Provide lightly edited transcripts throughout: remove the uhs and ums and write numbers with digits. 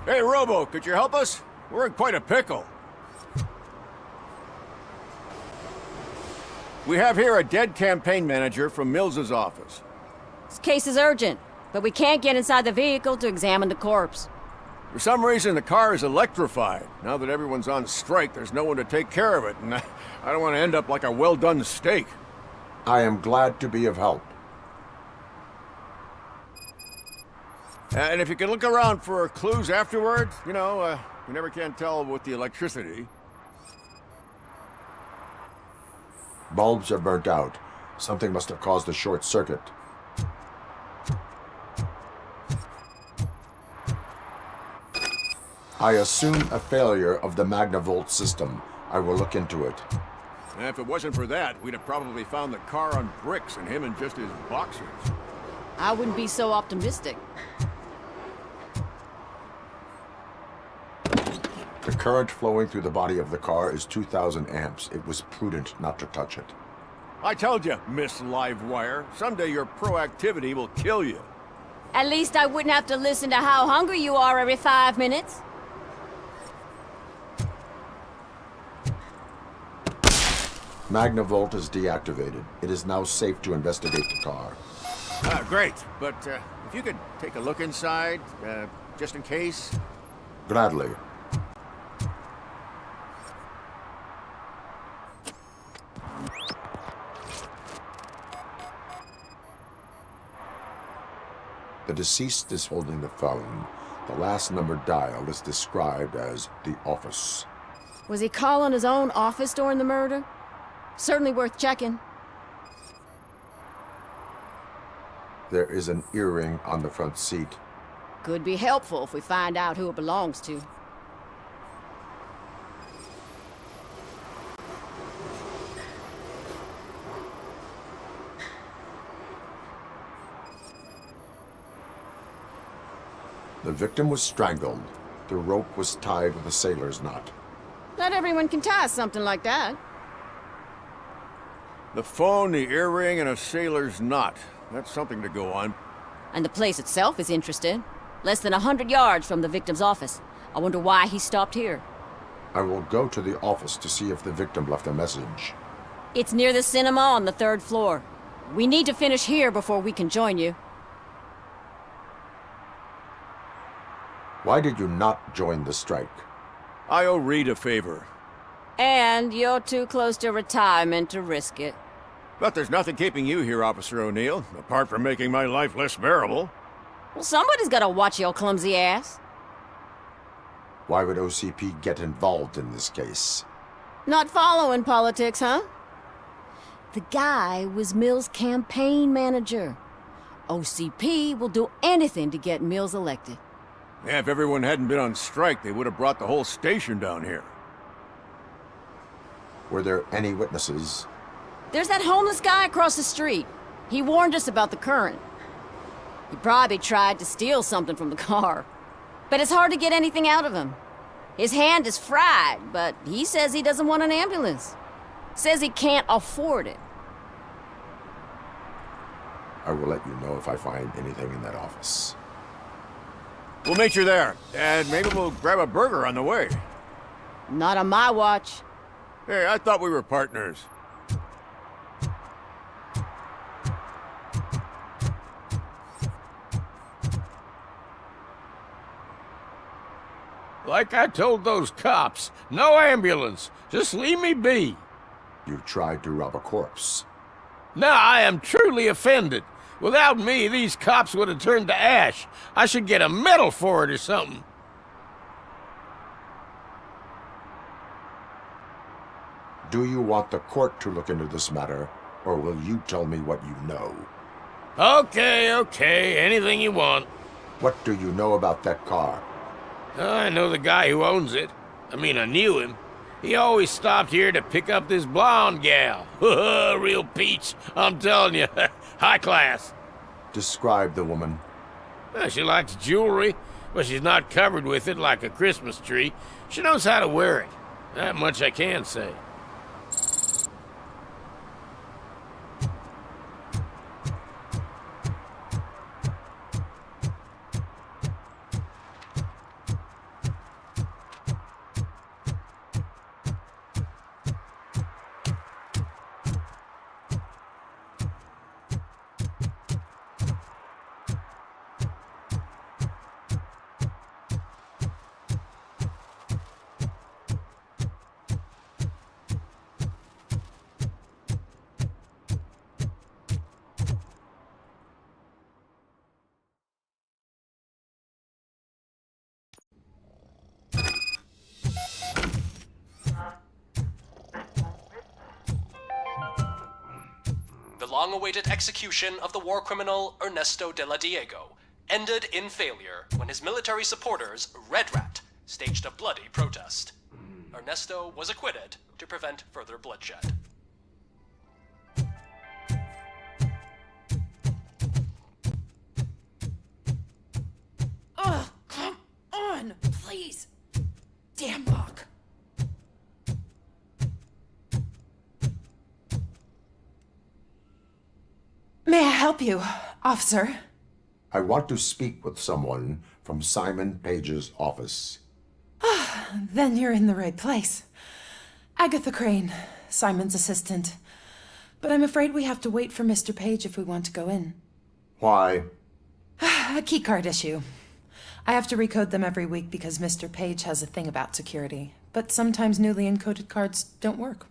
Hey, Robo, could you help us? We're in quite a pickle. We have here a dead campaign manager from Mills's office. This case is urgent, but we can't get inside the vehicle to examine the corpse. For some reason, the car is electrified. Now that everyone's on strike, there's no one to take care of it, and I don't want to end up like a well-done steak. I am glad to be of help. And if you can look around for clues afterwards, you know, you never can tell with the electricity. Bulbs are burnt out. Something must have caused a short circuit. I assume a failure of the Magnavolt system. I will look into it. And if it wasn't for that, we'd have probably found the car on bricks and him in just his boxers. I wouldn't be so optimistic. The current flowing through the body of the car is 2,000 amps. It was prudent not to touch it. I told you, Miss Livewire, someday your proactivity will kill you. At least I wouldn't have to listen to how hungry you are every 5 minutes. Magnavolt is deactivated. It is now safe to investigate the car. Great, but if you could take a look inside, just in case. Gladly. The deceased is holding the phone. The last number dialed is described as the office. Was he calling his own office during the murder? Certainly worth checking. There is an earring on the front seat. Could be helpful if we find out who it belongs to. The victim was strangled. The rope was tied with a sailor's knot. Not everyone can tie something like that. The phone, the earring, and a sailor's knot. That's something to go on. And the place itself is interesting. Less than 100 yards from the victim's office. I wonder why he stopped here. I will go to the office to see if the victim left a message. It's near the cinema on the 3rd floor. We need to finish here before we can join you. Why did you not join the strike? I owe Reed a favor. And you're too close to retirement to risk it. But there's nothing keeping you here, Officer O'Neill, apart from making my life less bearable. Well, somebody's gotta watch your clumsy ass. Why would OCP get involved in this case? Not following politics, huh? The guy was Mills' campaign manager. OCP will do anything to get Mills elected. Yeah, if everyone hadn't been on strike, they would have brought the whole station down here. Were there any witnesses? There's that homeless guy across the street. He warned us about the current. He probably tried to steal something from the car. But it's hard to get anything out of him. His hand is fried, but he says he doesn't want an ambulance. Says he can't afford it. I will let you know if I find anything in that office. We'll meet you there, and maybe we'll grab a burger on the way. Not on my watch. Hey, I thought we were partners. Like I told those cops, no ambulance. Just leave me be. You tried to rob a corpse. Now I am truly offended. Without me, these cops would have turned to ash. I should get a medal for it or something. Do you want the court to look into this matter, or will you tell me what you know? Okay, anything you want. What do you know about that car? I know the guy who owns it. I mean, I knew him. He always stopped here to pick up this blonde gal. Real peach, I'm telling you. High class. Describe the woman. Well, she likes jewelry, but she's not covered with it like a Christmas tree. She knows how to wear it. That much I can say. long-awaited execution of the war criminal Ernesto de la Diego ended in failure when his military supporters, Red Rat, staged a bloody protest. Ernesto was acquitted to prevent further bloodshed. Ugh, come on, please. Damn lock. May I help you, officer? I want to speak with someone from Simon Page's office. Then you're in the right place. Agatha Crane, Simon's assistant. But I'm afraid we have to wait for Mr. Page if we want to go in. Why? A keycard issue. I have to recode them every week because Mr. Page has a thing about security. But sometimes newly encoded cards don't work.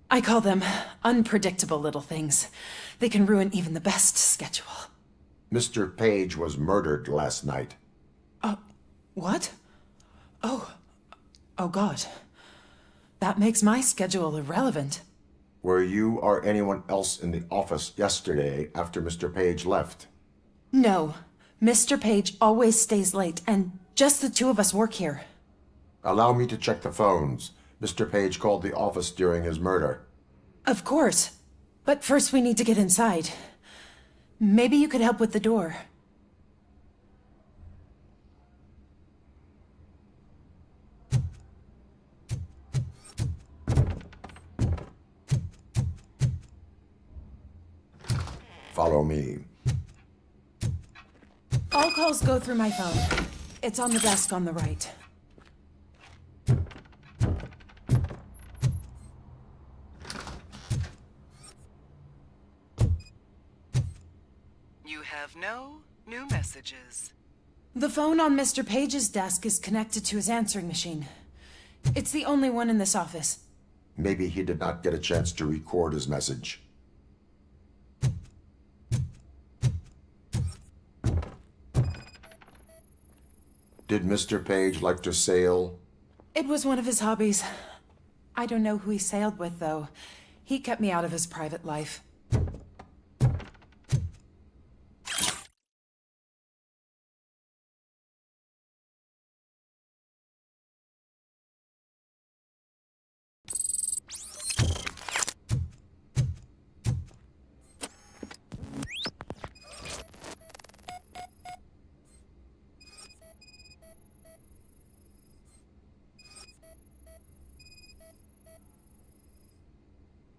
I call them unpredictable little things. They can ruin even the best schedule. Mr. Page was murdered last night. What? Oh God. That makes my schedule irrelevant. Were you or anyone else in the office yesterday after Mr. Page left? No. Mr. Page always stays late, and just the two of us work here. Allow me to check the phones. Mr. Page called the office during his murder. Of course. But first we need to get inside. Maybe you could help with the door. Follow me. All calls go through my phone. It's on the desk on the right. You have no new messages. The phone on Mr. Page's desk is connected to his answering machine. It's the only one in this office. Maybe he did not get a chance to record his message. Did Mr. Page like to sail? It was one of his hobbies. I don't know who he sailed with, though. He kept me out of his private life.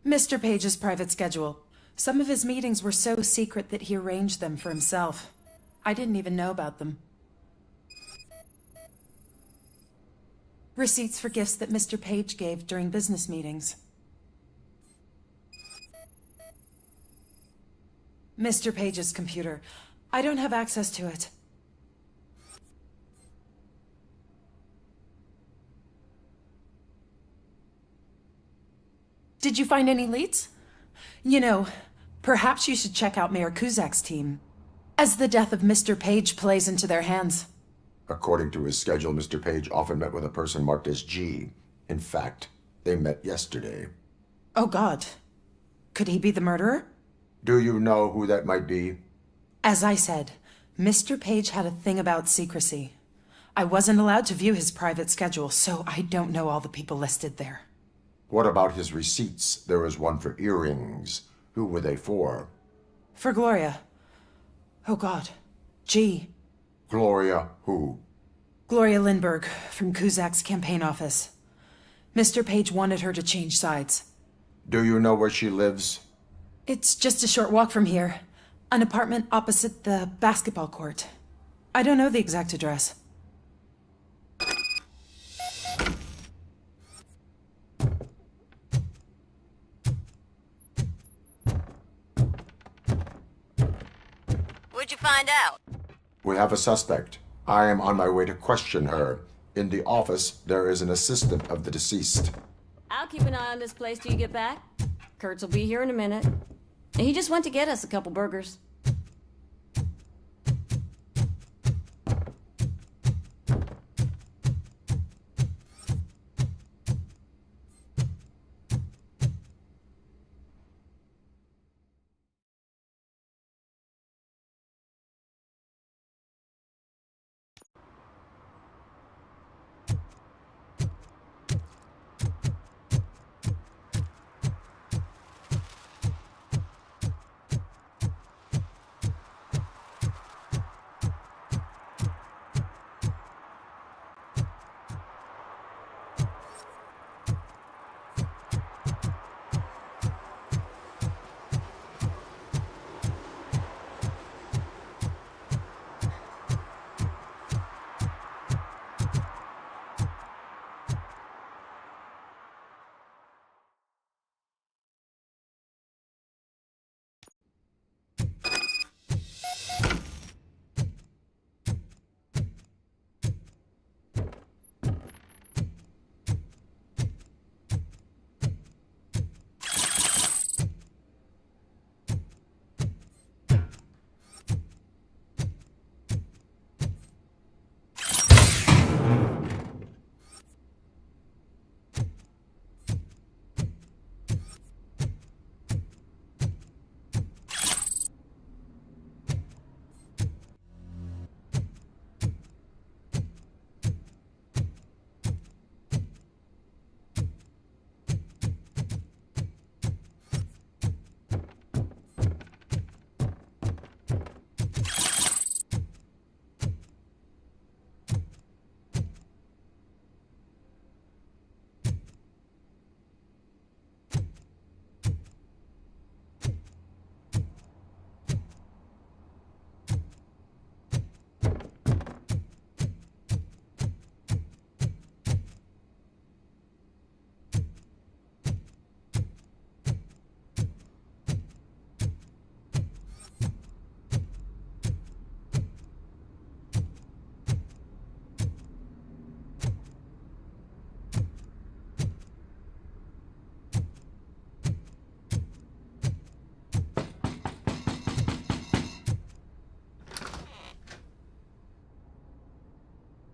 Mr. Page's private schedule. Some of his meetings were so secret that he arranged them for himself. I didn't even know about them. Receipts for gifts that Mr. Page gave during business meetings. Mr. Page's computer. I don't have access to it. Did you find any leads? You know, perhaps you should check out Mayor Kuzak's team, as the death of Mr. Page plays into their hands. According to his schedule, Mr. Page often met with a person marked as G. In fact, they met yesterday. Oh God. Could he be the murderer? Do you know who that might be? As I said, Mr. Page had a thing about secrecy. I wasn't allowed to view his private schedule, so I don't know all the people listed there. What about his receipts? There was one for earrings. Who were they for? For Gloria. Oh God. G. Gloria who? Gloria Lindbergh, from Kuzak's campaign office. Mr. Page wanted her to change sides. Do you know where she lives? It's just a short walk from here. An apartment opposite the basketball court. I don't know the exact address. What'd you find out? We have a suspect. I am on my way to question her. In the office, there is an assistant of the deceased. I'll keep an eye on this place till you get back. Kurtz will be here in a minute. He just went to get us a couple burgers.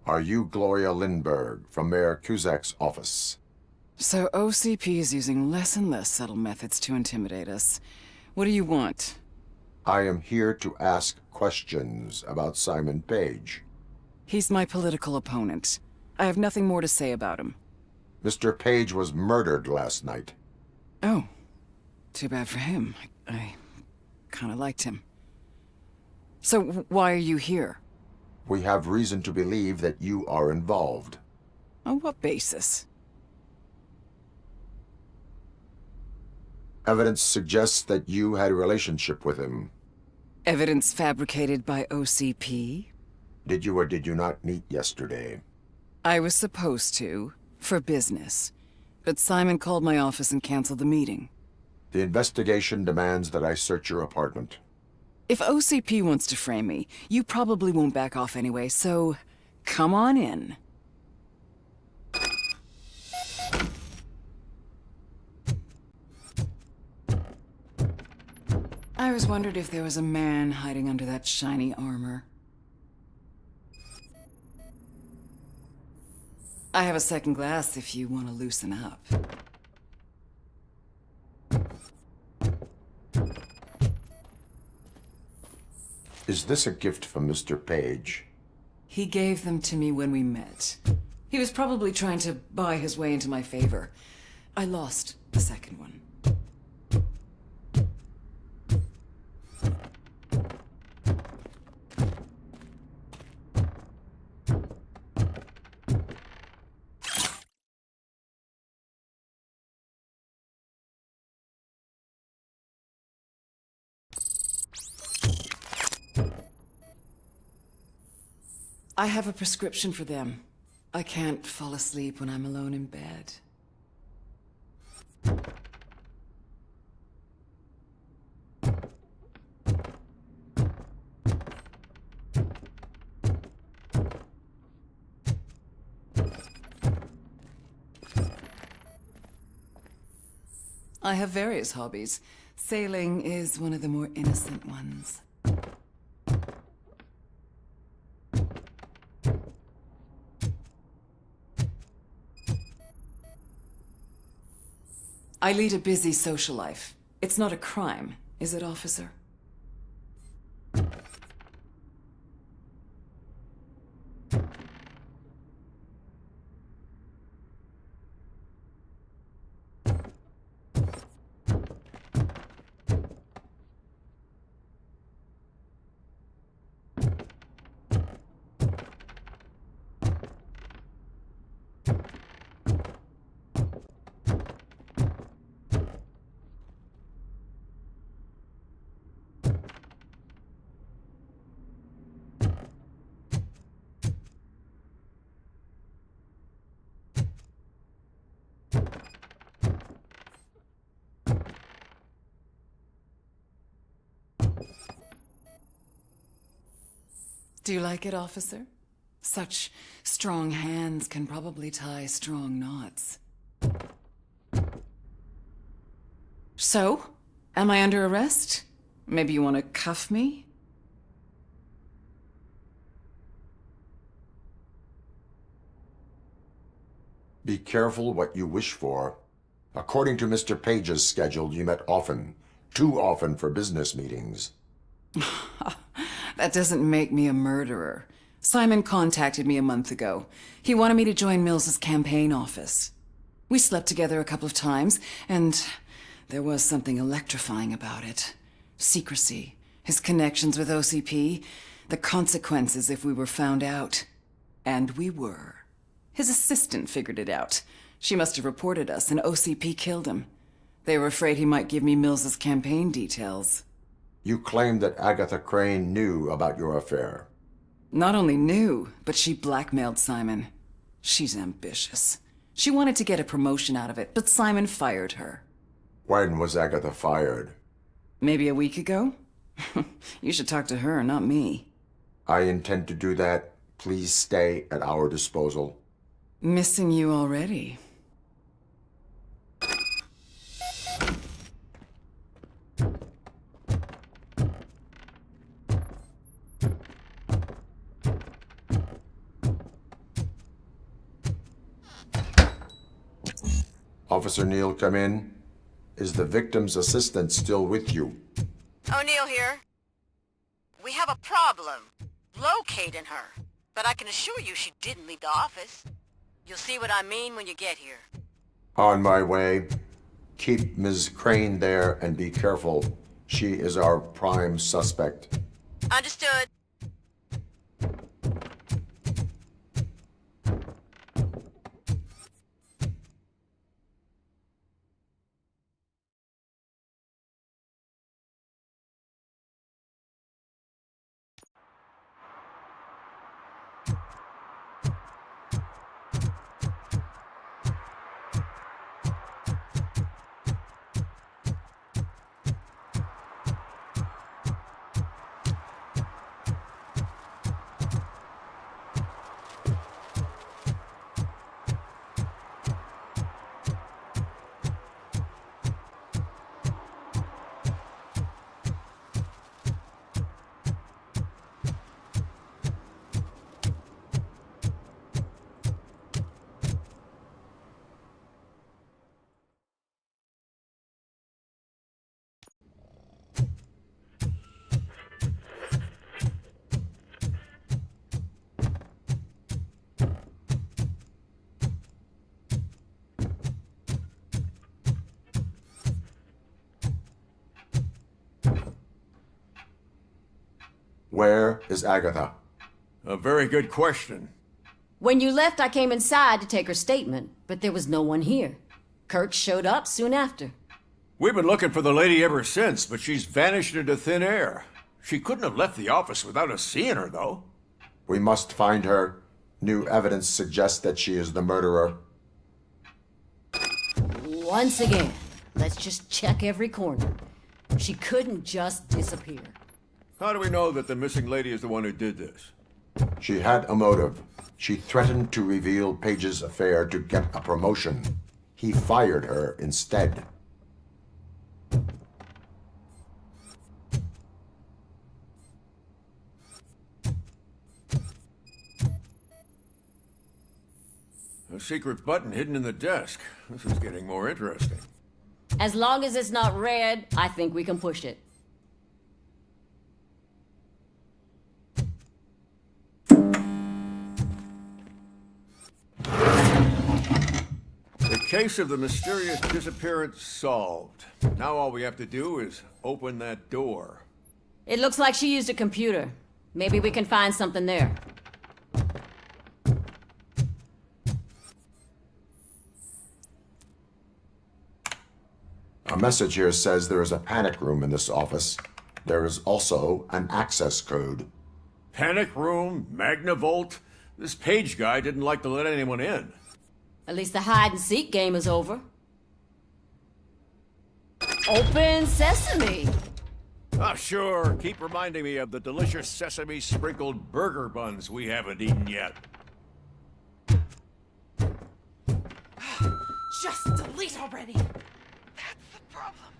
Are you Gloria Lindbergh from Mayor Cusack's office? So OCP is using less and less subtle methods to intimidate us. What do you want? I am here to ask questions about Simon Page. He's my political opponent. I have nothing more to say about him. Mr. Page was murdered last night. Oh. Too bad for him. I kinda liked him. So why are you here? We have reason to believe that you are involved. On what basis? Evidence suggests that you had a relationship with him. Evidence fabricated by OCP? Did you or did you not meet yesterday? I was supposed to, for business. But Simon called my office and canceled the meeting. The investigation demands that I search your apartment. If OCP wants to frame me, you probably won't back off anyway, so come on in. I always wondered if there was a man hiding under that shiny armor. I have a second glass if you want to loosen up. Is this a gift from Mr. Page? He gave them to me when we met. He was probably trying to buy his way into my favor. I lost the second one. I have a prescription for them. I can't fall asleep when I'm alone in bed. I have various hobbies. Sailing is one of the more innocent ones. I lead a busy social life. It's not a crime, is it, officer? Do you like it, officer? Such strong hands can probably tie strong knots. So, am I under arrest? Maybe you want to cuff me? Be careful what you wish for. According to Mr. Page's schedule, you met often. Too often for business meetings. That doesn't make me a murderer. Simon contacted me a month ago. He wanted me to join Mills's campaign office. We slept together a couple of times, and there was something electrifying about it. Secrecy, his connections with OCP, the consequences if we were found out. And we were. His assistant figured it out. She must have reported us, and OCP killed him. They were afraid he might give me Mills's campaign details. You claimed that Agatha Crane knew about your affair. Not only knew, but she blackmailed Simon. She's ambitious. She wanted to get a promotion out of it, but Simon fired her. When was Agatha fired? Maybe a week ago? You should talk to her, not me. I intend to do that. Please stay at our disposal. Missing you already. Officer Neal, come in. Is the victim's assistant still with you? O'Neill here. We have a problem locating her, but I can assure you she didn't leave the office. You'll see what I mean when you get here. On my way. Keep Ms. Crane there and be careful. She is our prime suspect. Understood. Where is Agatha? A very good question. When you left, I came inside to take her statement, but there was no one here. Kirk showed up soon after. We've been looking for the lady ever since, but she's vanished into thin air. She couldn't have left the office without us seeing her, though. We must find her. New evidence suggests that she is the murderer. Once again, let's just check every corner. She couldn't just disappear. How do we know that the missing lady is the one who did this? She had a motive. She threatened to reveal Page's affair to get a promotion. He fired her instead. A secret button hidden in the desk. This is getting more interesting. As long as it's not red, I think we can push it. The case of the mysterious disappearance solved. Now all we have to do is open that door. It looks like she used a computer. Maybe we can find something there. A message here says there is a panic room in this office. There is also an access code. Panic room, Magnavolt. This Page guy didn't like to let anyone in. At least the hide-and-seek game is over. Open sesame! Ah, sure. Keep reminding me of the delicious sesame-sprinkled burger buns we haven't eaten yet. Just delete already! That's the problem,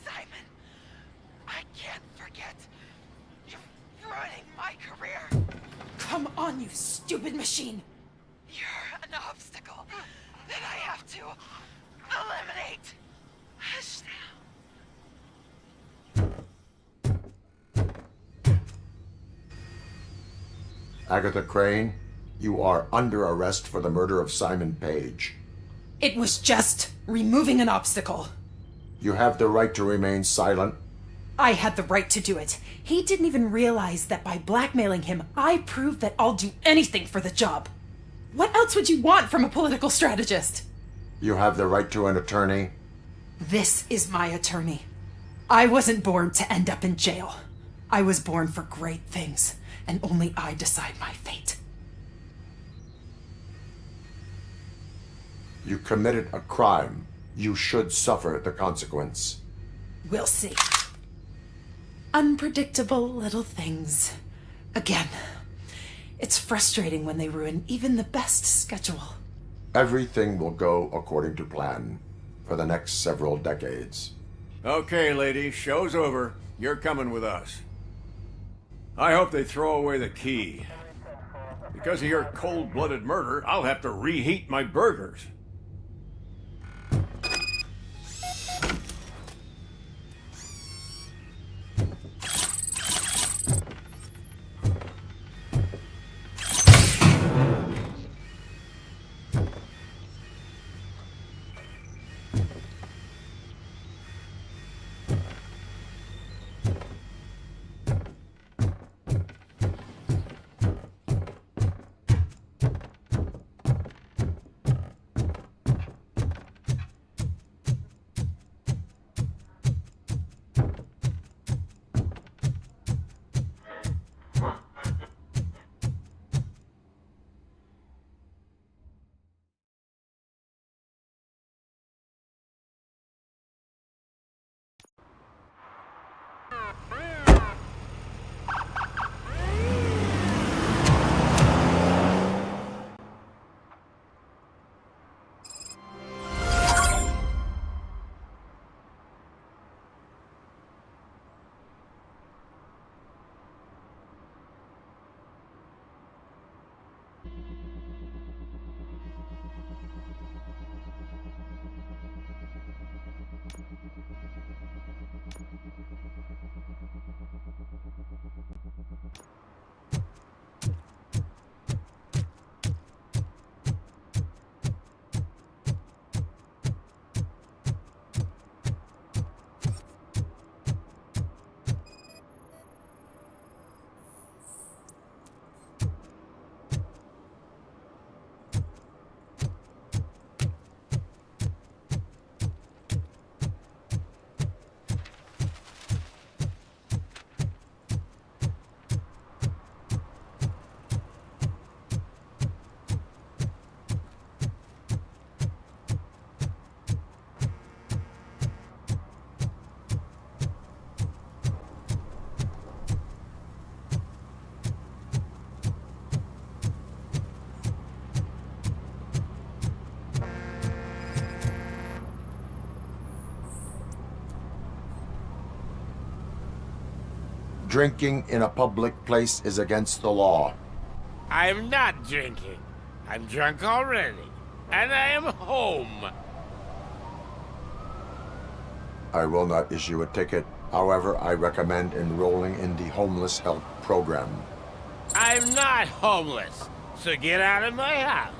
Simon. I can't forget. You're ruining my career. Come on, you stupid machine! You're an obstacle that I have to eliminate. Hush now. Agatha Crane, you are under arrest for the murder of Simon Page. It was just removing an obstacle. You have the right to remain silent. I had the right to do it. He didn't even realize that by blackmailing him, I proved that I'll do anything for the job. What else would you want from a political strategist? You have the right to an attorney. This is my attorney. I wasn't born to end up in jail. I was born for great things, and only I decide my fate. You committed a crime. You should suffer the consequence. We'll see. Unpredictable little things. Again. It's frustrating when they ruin even the best schedule. Everything will go according to plan for the next several decades. Okay, lady, show's over. You're coming with us. I hope they throw away the key. Because of your cold-blooded murder, I'll have to reheat my burgers. Drinking in a public place is against the law. I'm not drinking. I'm drunk already. And I am home. I will not issue a ticket. However, I recommend enrolling in the homeless help program. I'm not homeless, so get out of my house.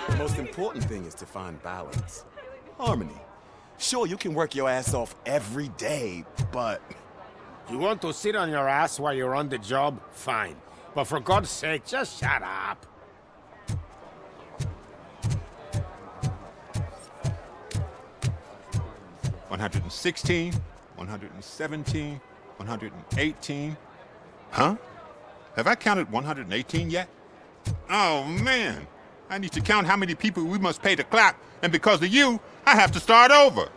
The most important thing is to find balance. Harmony. Sure, you can work your ass off every day, but... You want to sit on your ass while you're on the job? Fine. But for God's sake, just shut up. $116, $117, $118. Huh? Have I counted 118 yet? Oh, man. I need to count how many people we must pay to clap, and because of you, I have to start over.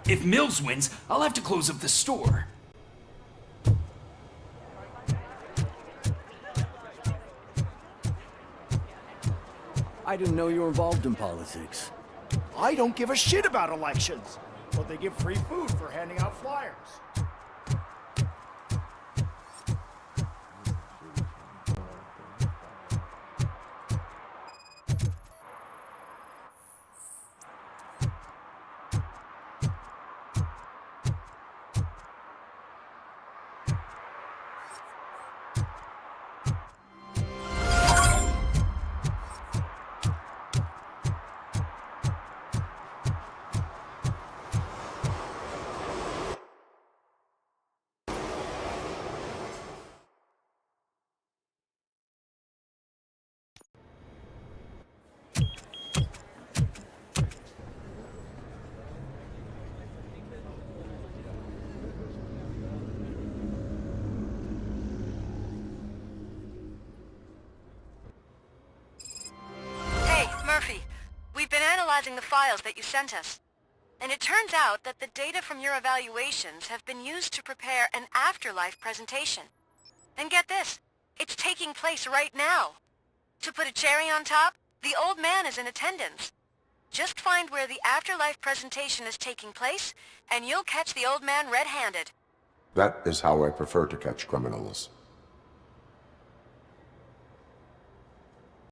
If Mills wins, I'll have to close up the store. I didn't know you were involved in politics. I don't give a shit about elections, but they give free food for handing out flyers. Murphy, we've been analyzing the files that you sent us. And it turns out that the data from your evaluations have been used to prepare an afterlife presentation. And get this, it's taking place right now. To put a cherry on top, the old man is in attendance. Just find where the afterlife presentation is taking place, and you'll catch the old man red-handed. That is how I prefer to catch criminals.